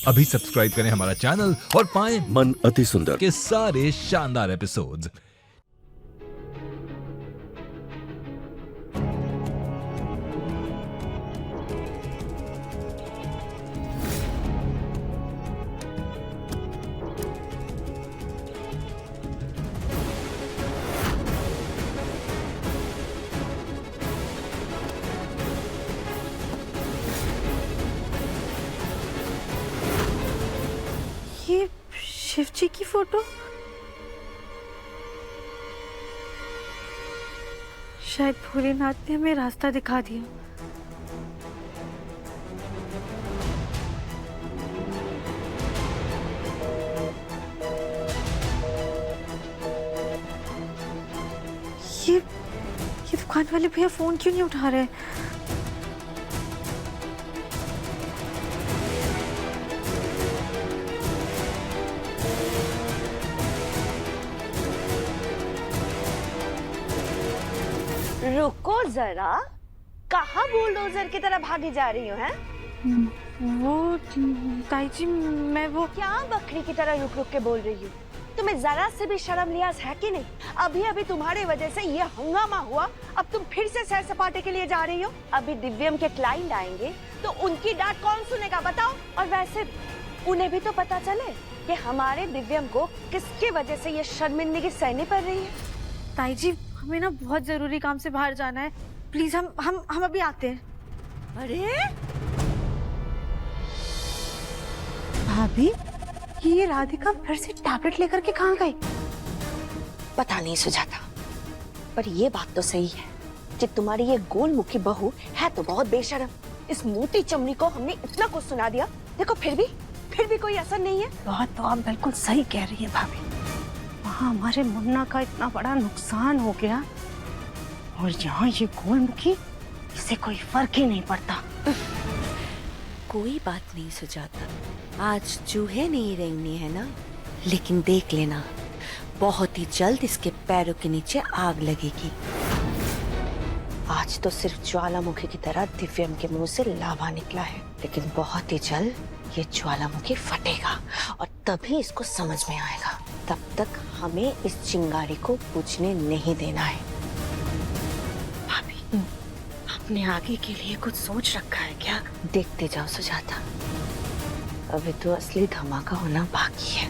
अभी सब्सक्राइब करें हमारा चैनल और पाएं मन अति सुंदर के सारे शानदार एपिसोड्स। ये शिव जी की फोटो, शायद भोलेनाथ ने हमें रास्ता दिखा दिया। ये दुकान वाले भैया फोन क्यों नहीं उठा रहे? रुको जरा, कहाँ बुलडोजर की तरह भागी जा रही हो हैं? वो ताई जी, मैं वो क्या बकरी की तरह रुक रुक के बोल रही हूँ? तुम्हें जरा से भी शर्म लिहाज है कि नहीं? अभी अभी तुम्हारे वजह से ये हंगामा हुआ, अब तुम फिर से सैर सपाटे के लिए जा रही हो। अभी दिव्यम के क्लाइंट आएंगे तो उनकी डांट कौन सुनेगा बताओ? और वैसे भी उन्हें भी तो पता चले कि हमारे दिव्यम को किसकी वजह से ये शर्मिंदगी सहनी पड़ रही है। ताई जी, हमें ना बहुत जरूरी काम से बाहर जाना है, प्लीज हम अभी आते हैं। अरे भाभी, ये राधिका फिर से टैबलेट लेकर के कहाँ गई? पता नहीं सुझाता, पर ये बात तो सही है कि तुम्हारी ये गोलमुखी बहू है तो बहुत बेशर्म। इस मोटी चमड़ी को हमने इतना कुछ सुना दिया, देखो फिर भी कोई असर नहीं है। बात तो आप बिल्कुल सही कह रही है भाभी। वहाँ हमारे मुन्ना का इतना बड़ा नुकसान हो गया और यहाँ ये गोलमुखी, इसे कोई फर्क ही नहीं पड़ता। कोई बात नहीं सुजाता, आज चूहे नहीं रेंगने हैं ना, लेकिन देख लेना बहुत ही जल्द इसके पैरों के नीचे आग लगेगी। आज तो सिर्फ ज्वालामुखी की तरह दिव्यम के मुंह से लावा निकला है, लेकिन बहुत ही जल्द ये ज्वालामुखी फटेगा और तभी इसको समझ में आएगा। तब तक हमें इस चिंगारी को बुझने नहीं देना है। भाभी, अपने आगे के लिए कुछ सोच रखा है क्या? देखते जाओ सुजाता, अभी तो असली धमाका होना बाकी है।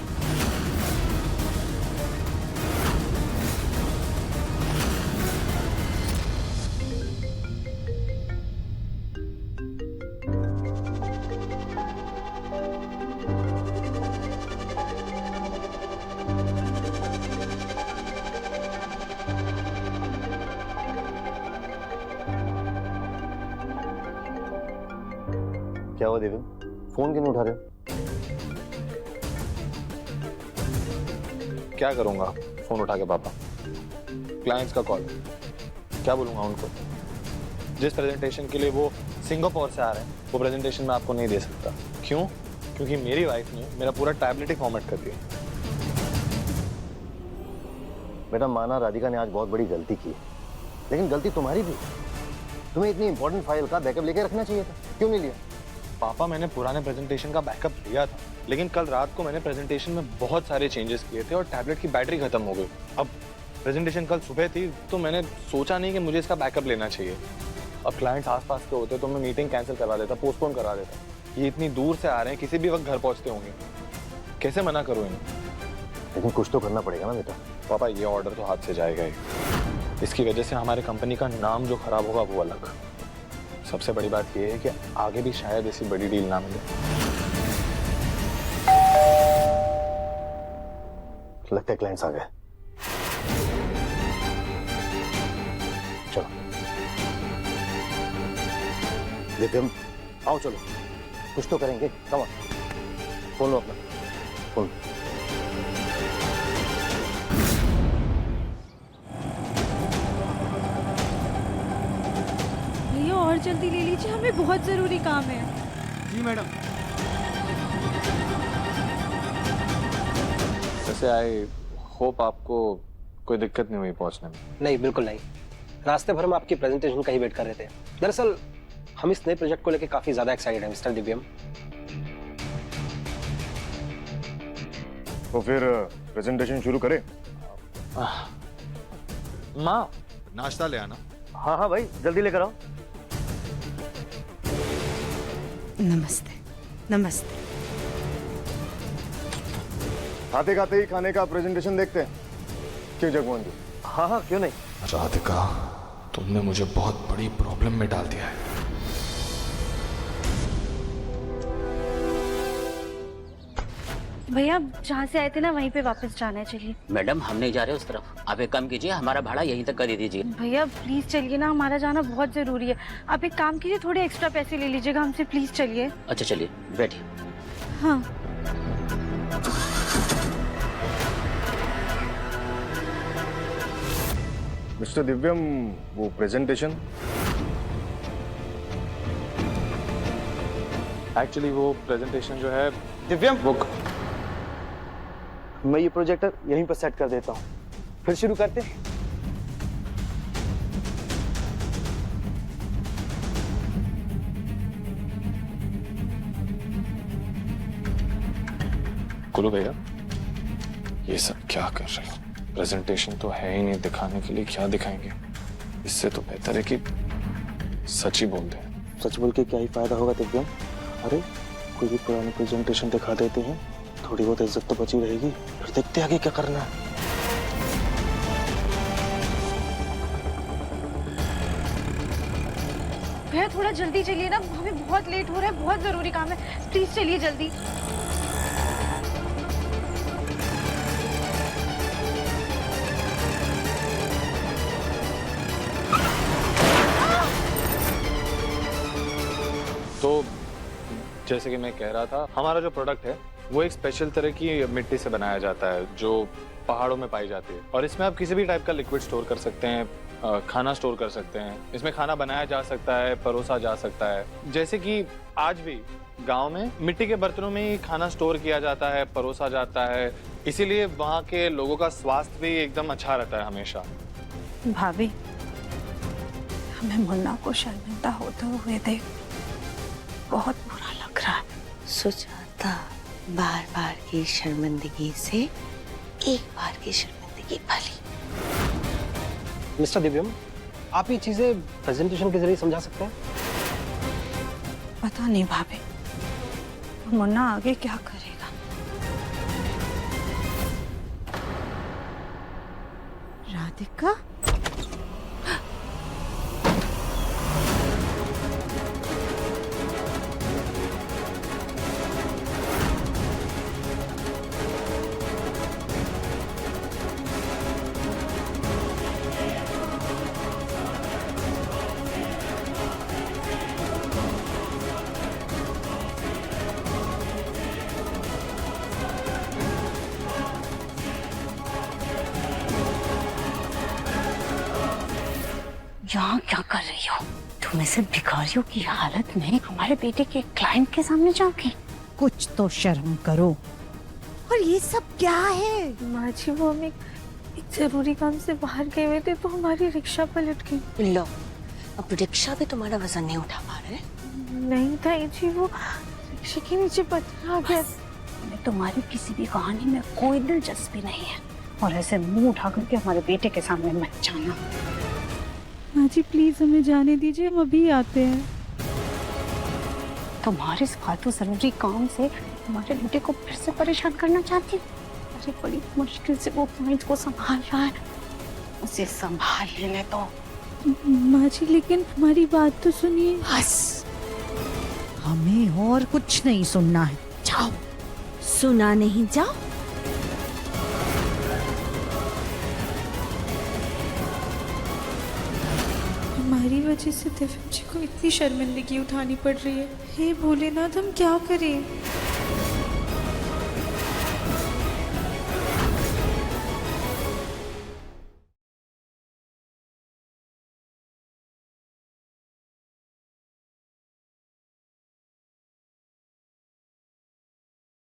क्या हुआ देवी, फोन क्यों नहीं उठा रहे? क्या करूंगा फोन उठा के पापा? क्लाइंट्स का कॉल, क्या बोलूंगा उनको? जिस प्रेजेंटेशन के लिए वो सिंगापुर से आ रहे हैं वो प्रेजेंटेशन मैं आपको नहीं दे सकता। क्यों? क्योंकि मेरी वाइफ ने मेरा पूरा टैबलेट ही फॉर्मेट कर दिया। बेटा, माना राधिका ने आज बहुत बड़ी गलती की, लेकिन गलती तुम्हारी भी। तुम्हें इतनी इंपॉर्टेंट फाइल का बैकअप लेके रखना चाहिए था, क्यों नहीं लिया? पापा, मैंने पुराने प्रेजेंटेशन का बैकअप लिया था, लेकिन कल रात को मैंने प्रेजेंटेशन में बहुत सारे चेंजेस किए थे और टैबलेट की बैटरी खत्म हो गई। अब प्रेजेंटेशन कल सुबह थी तो मैंने सोचा नहीं कि मुझे इसका बैकअप लेना चाहिए। अब क्लाइंट्स आसपास के होते तो मैं मीटिंग कैंसिल करवा देता, पोस्टपोन करा देता। ये इतनी दूर से आ रहे हैं, किसी भी वक्त घर पहुंचते होंगे, कैसे मना करूँ इन्हें? लेकिन कुछ तो करना पड़ेगा ना बेटा। पापा, ये ऑर्डर तो हाथ से जाएगा ही। इसकी वजह से हमारे कंपनी का नाम जो खराब होगा वो अलग। सबसे बड़ी बात यह है कि आगे भी शायद ऐसी बड़ी डील ना मिले। लगता है क्लाइंट्स आ गए। चलो दिव्यम, आओ चलो, कुछ तो करेंगे। कम ऑन, फोन लो अपना फोन। भैया और जल्दी ले लीजिए, हमें बहुत जरूरी काम है। जी मैडम। वैसे आई होप आपको कोई दिक्कत नहीं हुई पहुंचने में। नहीं, बिल्कुल नहीं। रास्ते भर हम आपकी प्रेजेंटेशन का ही वेट कर रहे थे। दरअसल हम इस नए प्रोजेक्ट को लेकर काफी ज्यादा एक्साइटेड हैं मिस्टर दिव्यम। तो फिर प्रेजेंटेशन शुरू करें? माँ, नाश्ता ले आना। हाँ हाँ भाई, जल्दी लेकर आओ। नमस्ते। नमस्ते। खाते खाते ही खाने का प्रेजेंटेशन देखते हैं, क्यों जगमोहन जी? हाँ हाँ, क्यों नहीं। राधिका, तुमने मुझे बहुत बड़ी प्रॉब्लम में डाल दिया है। भैया जहाँ से आए थे ना वहीं पे वापस जाना है, चलिए। मैडम हम नहीं जा रहे उस तरफ, आप एक काम कीजिए, हमारा भाड़ा यहीं तक कर दे दीजिए। भैया प्लीज चलिए ना, हमारा जाना बहुत जरूरी है। आप एक काम कीजिए, थोड़े एक्स्ट्रा पैसे ले लीजिएगा हमसे, प्लीज चलिए। अच्छा चलिए बैठिए। हाँ। मिस्टर दिव्यम, वो प्रेजेंटेशन? एक्चुअली वो प्रेजेंटेशन जो है दिव्यम, बुक मैं ये प्रोजेक्टर यहीं पर सेट कर देता हूँ, फिर शुरू करते हैं। गुरु भैया, ये सब क्या कर रहे हो? प्रेजेंटेशन तो है ही नहीं, दिखाने के लिए क्या दिखाएंगे? इससे तो बेहतर है कि सच ही बोल दें। सच बोल के क्या ही फायदा होगा दिव्यम? अरे कोई भी पुरानी प्रेजेंटेशन दिखा देते हैं, थोड़ी बहुत इज्जत तो बची रहेगी, फिर देखते आगे क्या करना है। भैया थोड़ा जल्दी चलिए ना, हमें बहुत लेट हो रहा है, बहुत जरूरी काम है, प्लीज चलिए जल्दी। तो जैसे कि मैं कह रहा था, हमारा जो प्रोडक्ट है वो एक स्पेशल तरह की मिट्टी से बनाया जाता है जो पहाड़ों में पाई जाती है, और इसमें आप किसी भी टाइप का लिक्विड स्टोर कर सकते हैं, खाना स्टोर कर सकते हैं। इसमें खाना बनाया जा सकता है, परोसा जा सकता है। जैसे कि आज भी गांव में मिट्टी के बर्तनों में ही खाना स्टोर किया जाता है, परोसा जाता है, इसीलिए वहाँ के लोगों का स्वास्थ्य भी एकदम अच्छा रहता है हमेशा। भाभी, हमें मुन्ना को शर्मिंदा होते हुए देख बहुत बुरा लग रहा है। सुजाता, बार बार की शर्मिंदगी से एक बार की शर्मिंदगी भली। मिस्टर दिव्यम, आप ये चीजें प्रेजेंटेशन के जरिए समझा सकते हैं? पता नहीं भाभी, मुन्ना आगे क्या करेगा। राधिका, यहाँ क्या कर रही हो तुम? ऐसे भिखारियों की हालत में हमारे बेटे के क्लाइंट के सामने जाओगी? कुछ तो शर्म करो। और ये सब क्या है? माँ जी, वो हम एक जरूरी काम से बाहर गए हुए थे तो हमारी रिक्शा पलट गई। लो, अब रिक्शा भी तुम्हारा वजन नहीं उठा पा रहे। नहीं ताई जी, वो रिक्शे के नीचे पत्थर आ गया। तुम्हारी किसी भी कहानी में कोई दिलचस्पी नहीं है, और ऐसे मुंह उठा करके हमारे बेटे के सामने मत जाना। माँ जी प्लीज हमें जाने दीजिए, हम अभी आते हैं। तुम्हारे इस फालतू जरूरी काम से हमारे बेटे को फिर से परेशान करना चाहती हो? अरे बड़ी मुश्किल से वो क्लाइंट को संभाल रहा है, उसे संभाल लेने दो। माँ जी लेकिन हमारी बात तो सुनिए। बस, हमें और कुछ नहीं सुनना है, जाओ। सुना नहीं, जाओ। हमारी वजह से दिव्यम जी को इतनी शर्मिंदगी उठानी पड़ रही है। हे भोलेनाथ, हम क्या करें?